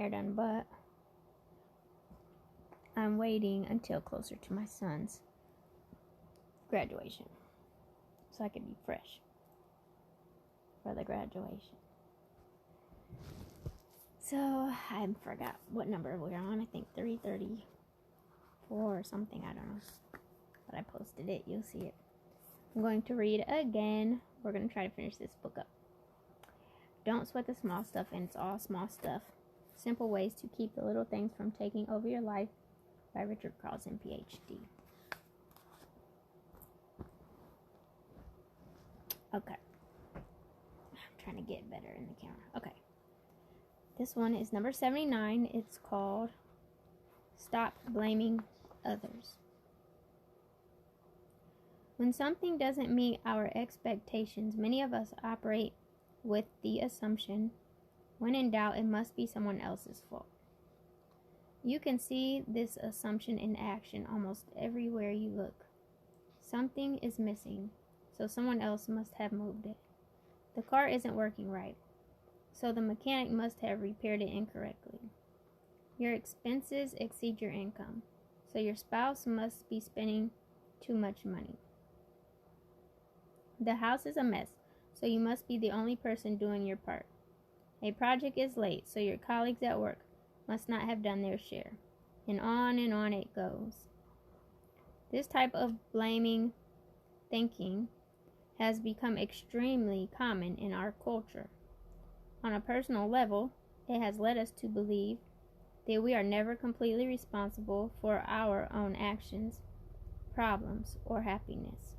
hair done, but I'm waiting until closer to my son's graduation so I can be fresh for the graduation. So I forgot what number we're on. I think 334 or something. I don't know. But I posted it. You'll see it. I'm going to read again. We're going to try to finish this book up. Don't sweat the small stuff, and it's all small stuff. Simple ways to keep the little things from taking over your life by Richard Carlson, PhD. Okay. I'm trying to get better in the camera. Okay. This one is number 79. It's called Stop Blaming Others. When something doesn't meet our expectations, many of us operate with the assumption, when in doubt, it must be someone else's fault. You can see this assumption in action almost everywhere you look. Something is missing, so someone else must have moved it. The car isn't working right, so the mechanic must have repaired it incorrectly. Your expenses exceed your income, so your spouse must be spending too much money. The house is a mess, so you must be the only person doing your part. A project is late, so your colleagues at work must not have done their share. And on it goes. This type of blaming thinking has become extremely common in our culture. On a personal level, it has led us to believe that we are never completely responsible for our own actions, problems, or happiness.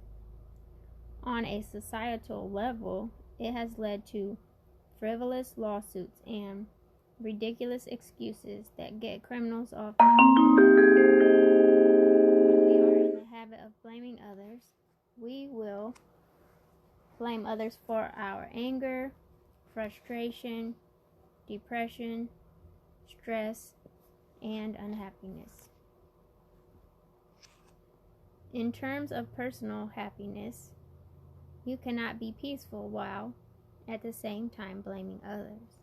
On a societal level, it has led to frivolous lawsuits and ridiculous excuses that get criminals off. When we are in the habit of blaming others, we will blame others for our anger, frustration, depression, stress, and unhappiness. In terms of personal happiness, you cannot be peaceful while at the same time blaming others.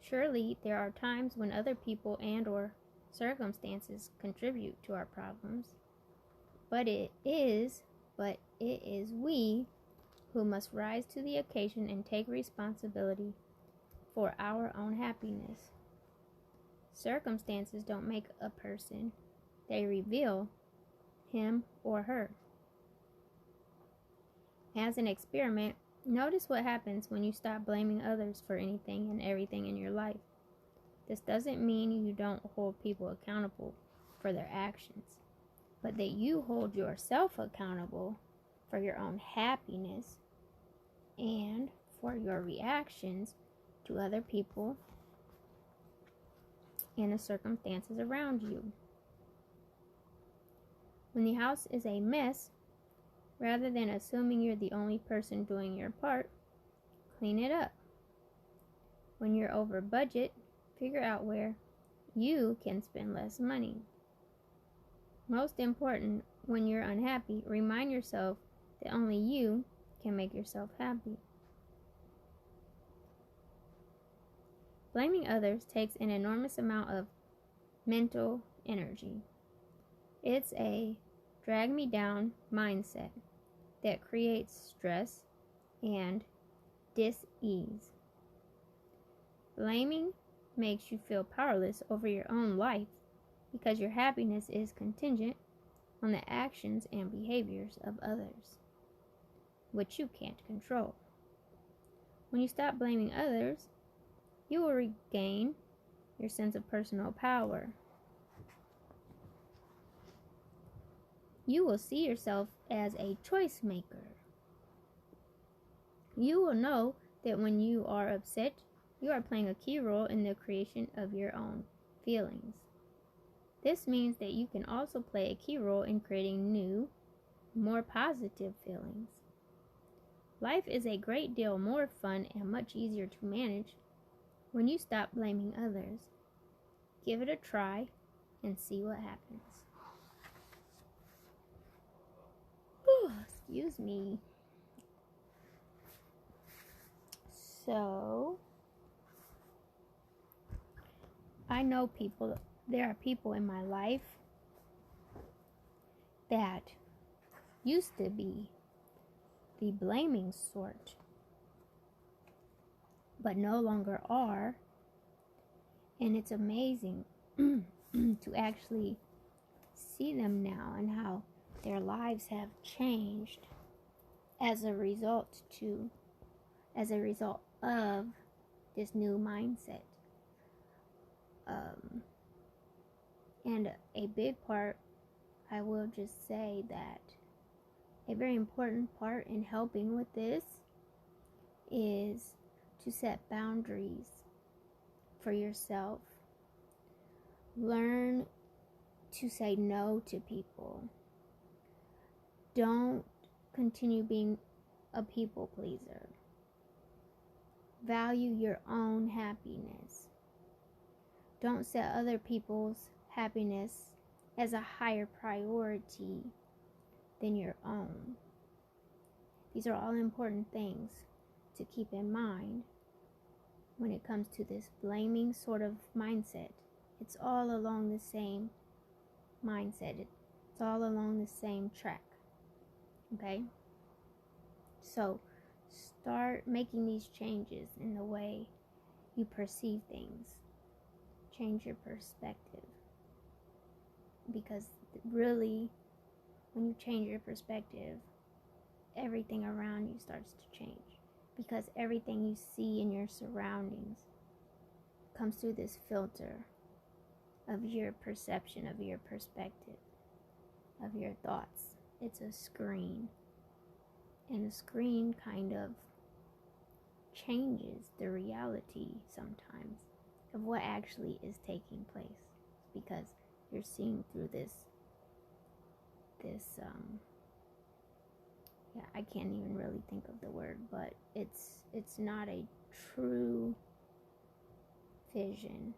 Surely there are times when other people and or circumstances contribute to our problems, but it is we who must rise to the occasion and take responsibility for our own happiness. Circumstances don't make a person, they reveal him or her. As an experiment, notice what happens when you stop blaming others for anything and everything in your life. This doesn't mean you don't hold people accountable for their actions, but that you hold yourself accountable for your own happiness and for your reactions to other people and the circumstances around you. When the house is a mess, rather than assuming you're the only person doing your part, clean it up. When you're over budget, figure out where you can spend less money. Most important, when you're unhappy, remind yourself that only you can make yourself happy. Blaming others takes an enormous amount of mental energy. It's a drag me down mindset that creates stress and dis-ease. Blaming makes you feel powerless over your own life because your happiness is contingent on the actions and behaviors of others, which you can't control. When you stop blaming others, you will regain your sense of personal power. You will see yourself as a choice maker. You will know that when you are upset, you are playing a key role in the creation of your own feelings. This means that you can also play a key role in creating new, more positive feelings. Life is a great deal more fun and much easier to manage when you stop blaming others. Give it a try and see what happens. Excuse me. So, I know there are people in my life that used to be the blaming sort, but no longer are. And it's amazing to actually see them now and how their lives have changed as a result of this new mindset. And a big part, I will just say that a very important part in helping with this is to set boundaries for yourself. Learn to say no to people. Don't continue being a people pleaser. Value your own happiness. Don't set other people's happiness as a higher priority than your own. These are all important things to keep in mind when it comes to this blaming sort of mindset. It's all along the same mindset. It's all along the same track. Okay? So start making these changes in the way you perceive things. Change your perspective. Because really, when you change your perspective, everything around you starts to change. Because everything you see in your surroundings comes through this filter of your perception, of your perspective, of your thoughts. It's a screen. And a screen kind of changes the reality sometimes of what actually is taking place. Because you're seeing through this I can't even really think of the word, but it's not a true vision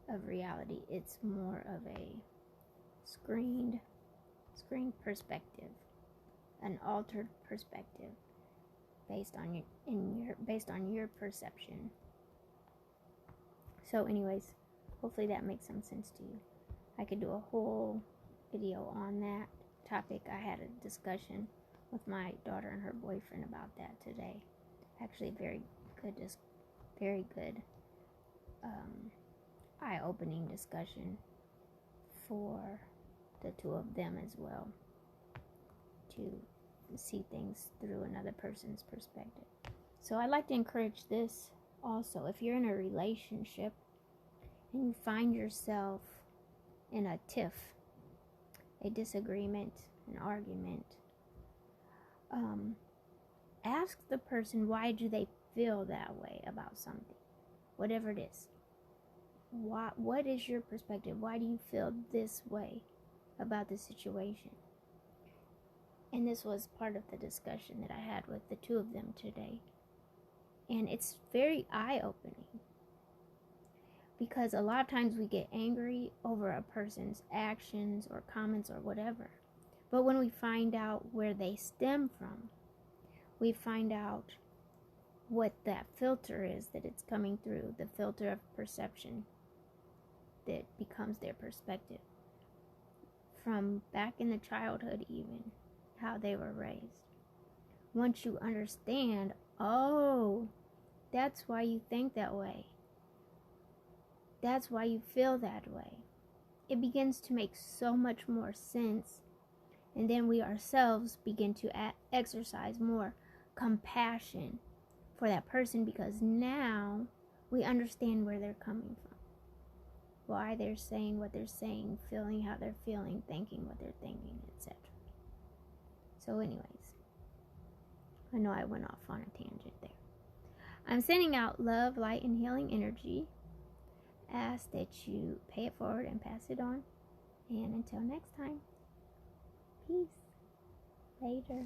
of reality. It's more of a screened perspective, an altered perspective based on your perception. So anyways, hopefully that makes some sense to you. I could do a whole video on that topic. I had a discussion with my daughter and her boyfriend about that today. Actually, very good eye-opening discussion for the two of them as well, to see things through another person's perspective. So I'd like to encourage this also. If you're in a relationship and you find yourself in a tiff, a disagreement, an argument, ask the person, why do they feel that way about something, whatever it is. What is your perspective? Why do you feel this way about the situation? And this was part of the discussion that I had with the two of them today. And it's very eye-opening, because a lot of times we get angry over a person's actions or comments or whatever. But when we find out where they stem from, we find out what that filter is that it's coming through, the filter of perception that becomes their perspective. From back in the childhood even, how they were raised. Once you understand, oh, that's why you think that way. That's why you feel that way. It begins to make so much more sense. And then we ourselves begin to exercise more compassion for that person, because now we understand where they're coming from. Why they're saying what they're saying, feeling how they're feeling, thinking what they're thinking, etc. So anyways, I know I went off on a tangent there. I'm sending out love, light, and healing energy. Ask that you pay it forward and pass it on. And until next time, peace. Later.